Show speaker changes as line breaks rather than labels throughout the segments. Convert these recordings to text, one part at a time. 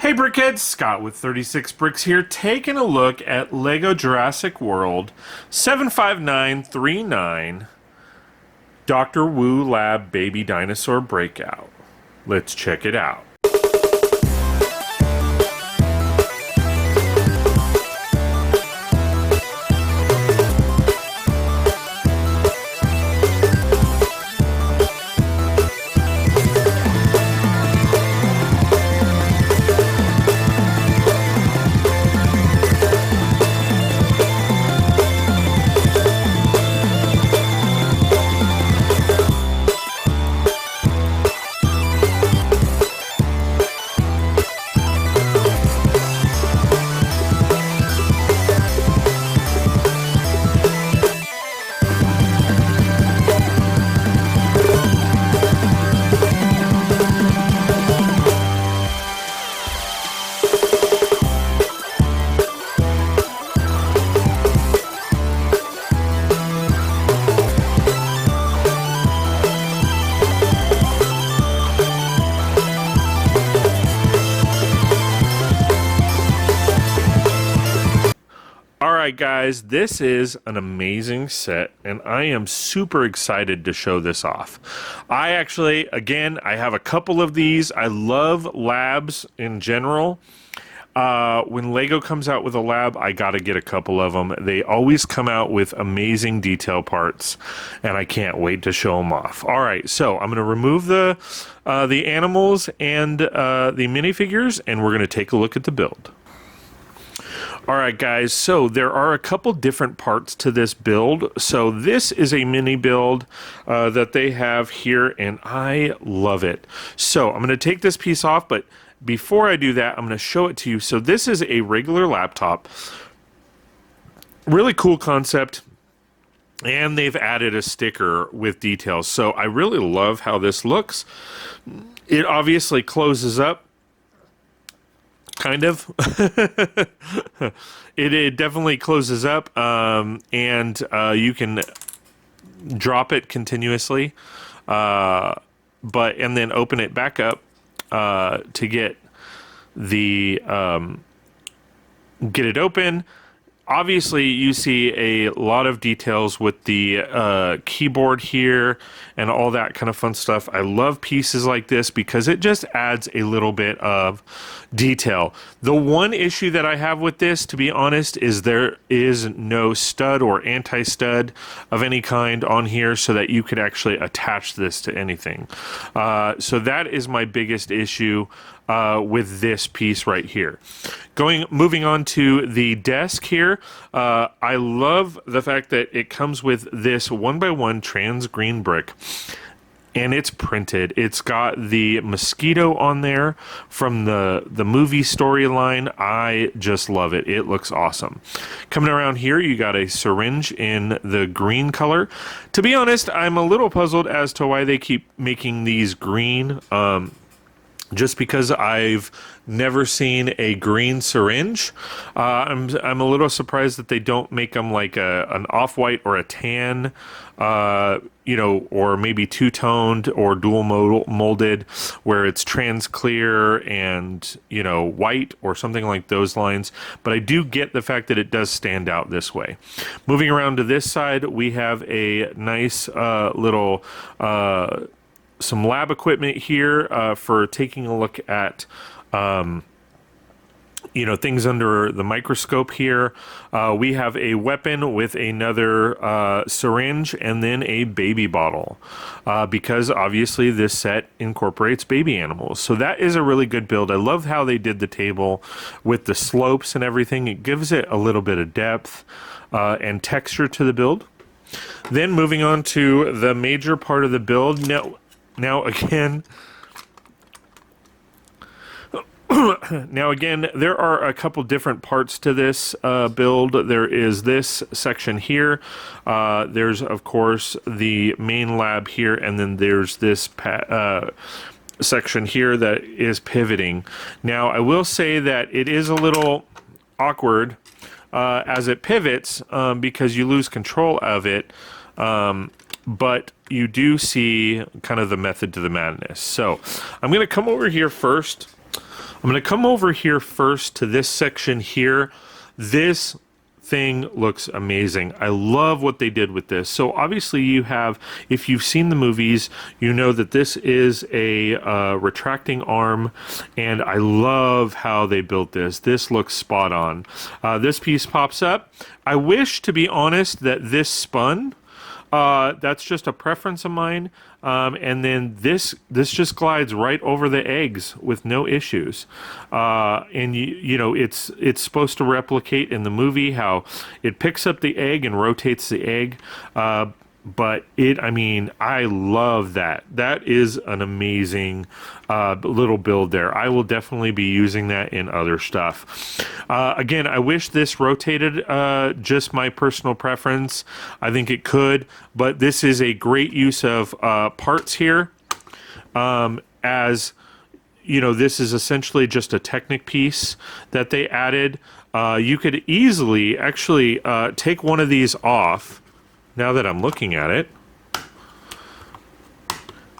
Hey Brickheads, Scott with 36 Bricks here, taking a look at LEGO Jurassic World 75939 Dr. Wu Lab Baby Dinosaur Breakout. Let's check it out. Alright guys, this is an amazing set and I am super excited to show this off. I have a couple of these. I love labs in general. When LEGO comes out with a lab, I gotta get a couple of them. They always come out with amazing detail parts and I can't wait to show them off. Alright, so I'm gonna remove the animals and the minifigures and we're gonna take a look at the build. Alright guys, so there are a couple different parts to this build. So this is a mini build that they have here and I love it. So I'm going to take this piece off, but before I do that, I'm going to show it to you. So this is a regular laptop. Really cool concept. And they've added a sticker with details. So I really love how this looks. It obviously closes up. Kind of. it definitely closes up and you can drop it continuously and then open it back up to get it open. Obviously you see a lot of details with the keyboard here and all that kind of fun stuff. I love pieces like this because it just adds a little bit of detail. The one issue that I have with this, to be honest, is there is no stud or anti-stud of any kind on here so that you could actually attach this to anything. So that is my biggest issue with this piece right here. Moving on to the desk here, I love the fact that it comes with this 1x1 trans green brick and it's printed. It's got the mosquito on there from the movie storyline. I just love it. It looks awesome. Coming around here, you got a syringe in the green color. To be honest, I'm a little puzzled as to why they keep making these green. Just because I've never seen a green syringe. I'm a little surprised that they don't make them like an off-white or a tan, or maybe two-toned or dual molded where it's trans clear and, white or something like those lines. But I do get the fact that it does stand out this way. Moving around to this side, we have a nice little some lab equipment here for taking a look at things under the microscope here. We have a weapon with another syringe and then a baby bottle because obviously this set incorporates baby animals. So that is a really good build. I love how they did the table with the slopes and everything. It gives it a little bit of depth and texture to the build. Then moving on to the major part of the build. Now again, there are a couple different parts to this build. There is this section here. There's, of course, the main lab here, and then there's this section here that is pivoting. Now, I will say that it is a little awkward as it pivots because you lose control of it. But you do see kind of the method to the madness. So I'm going to come over here first I'm going to come over here first to this section here. This thing looks amazing. I love what they did with this. So obviously you have, if you've seen the movies, you know that this is a retracting arm, and I love how they built this. This looks spot on. This piece pops up. I wish, to be honest, that this spun. That's just a preference of mine. And then this just glides right over the eggs with no issues. And you know, it's supposed to replicate in the movie how it picks up the egg and rotates the egg. But I mean, I love that. That is an amazing little build there. I will definitely be using that in other stuff. Again, I wish this rotated, just my personal preference. I think it could, but this is a great use of parts here. As you know, this is essentially just a Technic piece that they added. You could easily actually take one of these off. Now that I'm looking at it,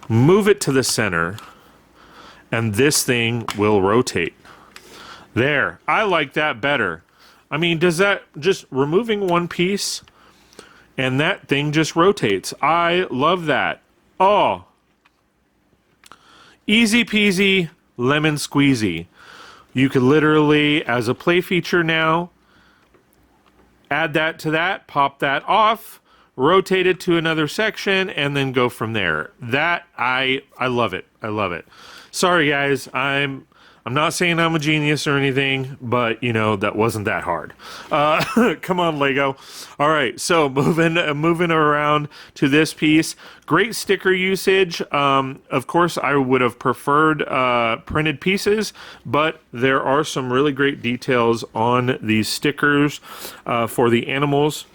move it to the center, and this thing will rotate. There, I like that better. I mean, does that, just removing one piece, and that thing just rotates. I love that. Oh, easy peasy, lemon squeezy. You could literally, as a play feature now, add that to that, pop that off, rotate it to another section, and then go from there. That I love it. I love it. Sorry guys, I'm not saying I'm a genius or anything, but you know, that wasn't that hard. Come on, Lego. All right, so moving around to this piece. Great sticker usage. Of course, I would have preferred printed pieces, but there are some really great details on these stickers for the animals.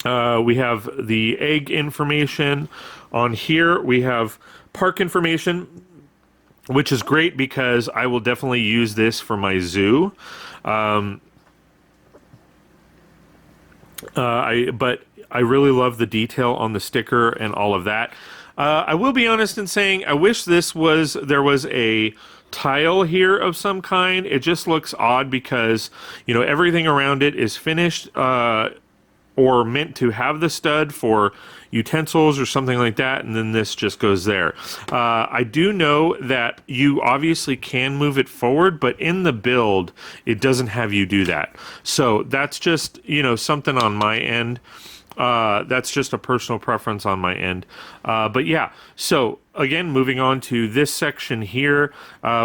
We have the egg information on here. We have park information, which is great because I will definitely use this for my zoo. But I really love the detail on the sticker and all of that. I will be honest in saying I wish there was a tile here of some kind. It just looks odd because, you know, everything around it is finished, or meant to have the stud for utensils or something like that, and then this just goes there. I do know that you obviously can move it forward, but in the build, it doesn't have you do that. So that's just, you know, something on my end. That's just a personal preference on my end. But yeah, so again, moving on to this section here,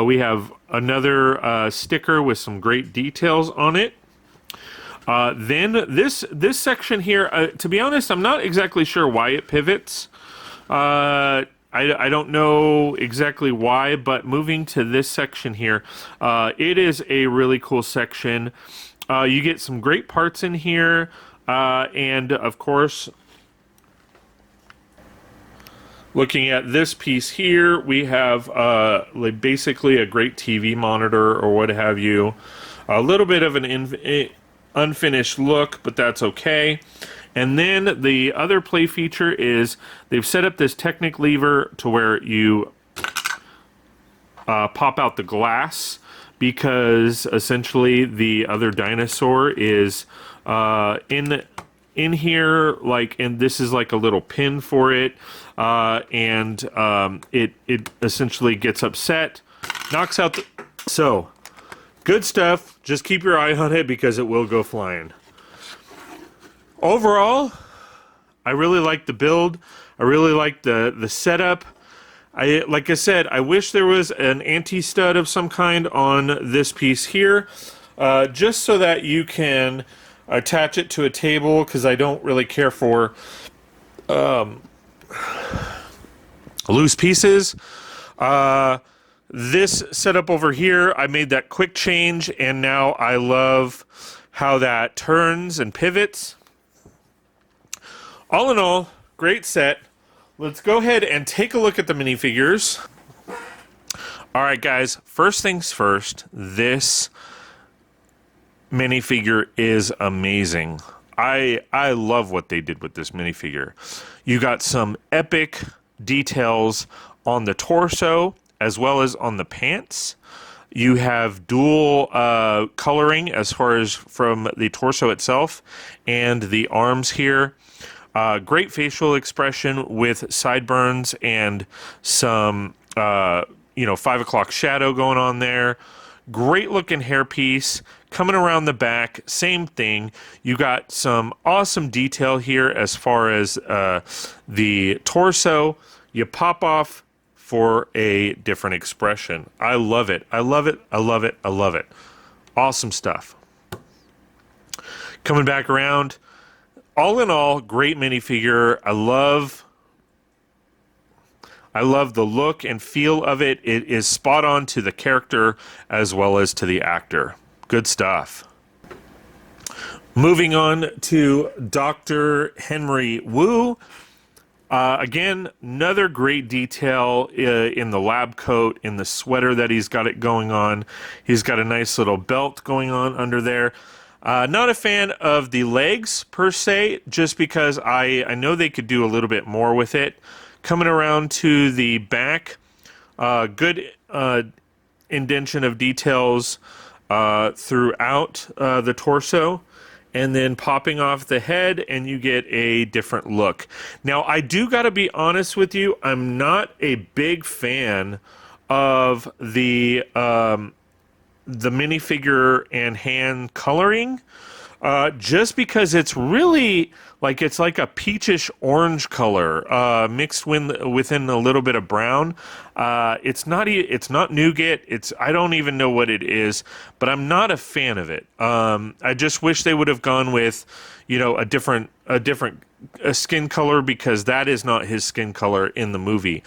we have another sticker with some great details on it. Then this section here, to be honest, I'm not exactly sure why it pivots. I don't know exactly why, but moving to this section here, it is a really cool section. You get some great parts in here, and of course, looking at this piece here, we have like basically a great TV monitor or what have you. A little bit of an unfinished look, but that's okay. And then the other play feature is they've set up this Technic lever to where you pop out the glass, because essentially the other dinosaur is in here, like, and this is like a little pin for it, and it essentially gets upset, knocks out the... So good stuff. Just keep your eye on it because it will go flying. Overall, I really like the build. I really like the setup. Like I said, I wish there was an anti-stud of some kind on this piece here, just so that you can attach it to a table, because I don't really care for loose pieces. This setup over here, I made that quick change, and now I love how that turns and pivots. All in all, great set. Let's go ahead and take a look at the minifigures. All right, guys, first things first, this minifigure is amazing. I love what they did with this minifigure. You got some epic details on the torso, as well as on the pants. You have dual coloring as far as from the torso itself and the arms here. Great facial expression with sideburns and some, 5 o'clock shadow going on there. Great looking hairpiece. Coming around the back, same thing. You got some awesome detail here as far as the torso. You pop off for a different expression. I love it. I love it. I love it. I love it. Awesome stuff. Coming back around. All in all, great minifigure. I love the look and feel of it. It is spot on to the character as well as to the actor. Good stuff. Moving on to Dr. Henry Wu. Again, another great detail in the lab coat, in the sweater that he's got it going on. He's got a nice little belt going on under there. Not a fan of the legs per se, just because I know they could do a little bit more with it. Coming around to the back, good indentation of details throughout the torso, and then popping off the head, and you get a different look. Now, I do got to be honest with you, I'm not a big fan of the minifigure and hand coloring, just because it's really it's like a peachish orange color mixed within a little bit of brown. It's not nougat. I don't even know what it is, but I'm not a fan of it. I just wish they would have gone with a different skin color, because that is not his skin color in the movie.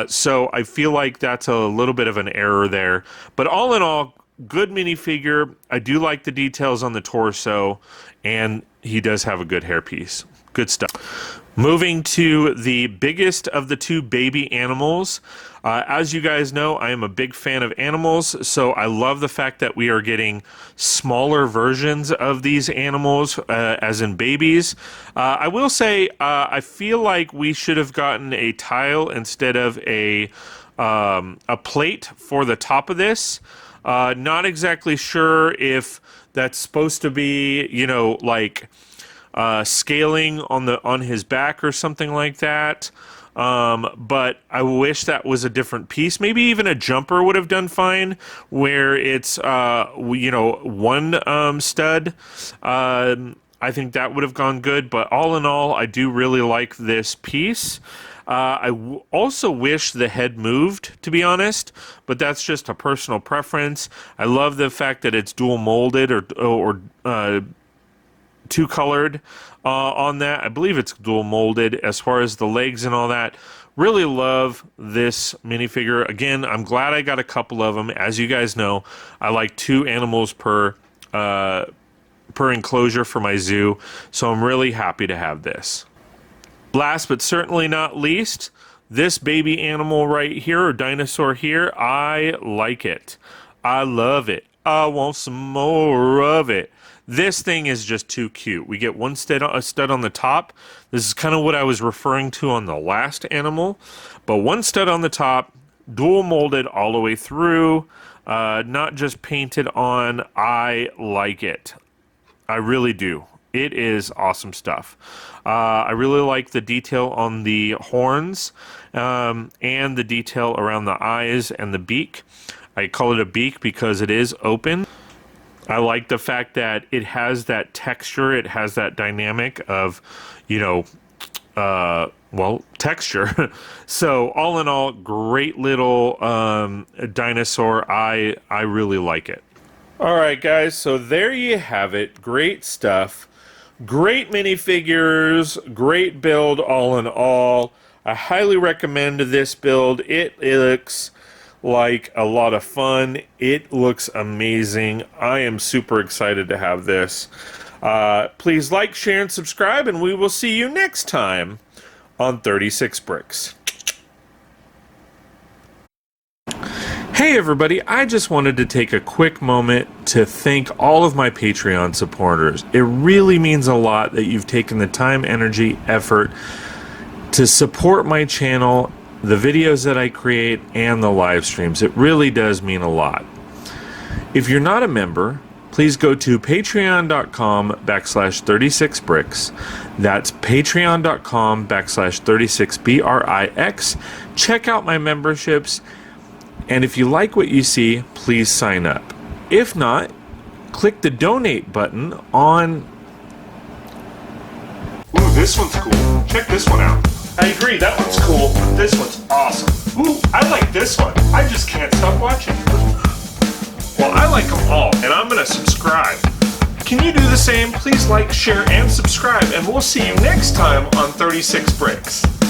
So I feel like that's a little bit of an error there. But all in all, good minifigure. I do like the details on the torso, and he does have a good hairpiece. Good stuff. Moving to the biggest of the two baby animals. As you guys know, I am a big fan of animals, so I love the fact that we are getting smaller versions of these animals, as in babies. I will say, I feel like we should have gotten a tile instead of a plate for the top of this. Not exactly sure if that's supposed to be, scaling on his back or something like that. But I wish that was a different piece. Maybe even a jumper would have done fine, where it's one stud. I think that would have gone good. But all in all, I do really like this piece. I also wish the head moved, to be honest, but that's just a personal preference. I love the fact that it's dual molded or two colored on that. I believe it's dual molded as far as the legs and all that. Really love this minifigure. Again, I'm glad I got a couple of them. As you guys know, I like 2 animals per enclosure for my zoo, so I'm really happy to have this. Last but certainly not least, this baby animal right here, or dinosaur here, I like it. I love it. I want some more of it. This thing is just too cute. We get one stud on the top. This is kind of what I was referring to on the last animal. But one stud on the top, dual molded all the way through, not just painted on. I like it. I really do. It is awesome stuff. I really like the detail on the horns and the detail around the eyes and the beak. I call it a beak because it is open. I like the fact that it has that texture. It has that dynamic of, texture. So all in all, great little dinosaur. I really like it. All right, guys. So there you have it. Great stuff. Great minifigures, great build all in all. I highly recommend this build. It looks like a lot of fun. It looks amazing. I am super excited to have this. Please like, share, and subscribe, and we will see you next time on 36 Bricks. Hey everybody, I just wanted to take a quick moment to thank all of my Patreon supporters. It really means a lot that you've taken the time, energy, effort to support my channel, the videos that I create, and the live streams. It really does mean a lot. If you're not a member, please go to patreon.com/36brix. That's patreon.com/36brix. Check out my memberships. And if you like what you see, please sign up. If not, click the donate button on... Ooh, this one's cool. Check this one out. I agree, that one's cool, but this one's awesome. Ooh, I like this one. I just can't stop watching. Well, I like them all, and I'm gonna subscribe. Can you do the same? Please like, share, and subscribe, and we'll see you next time on 36 Brix.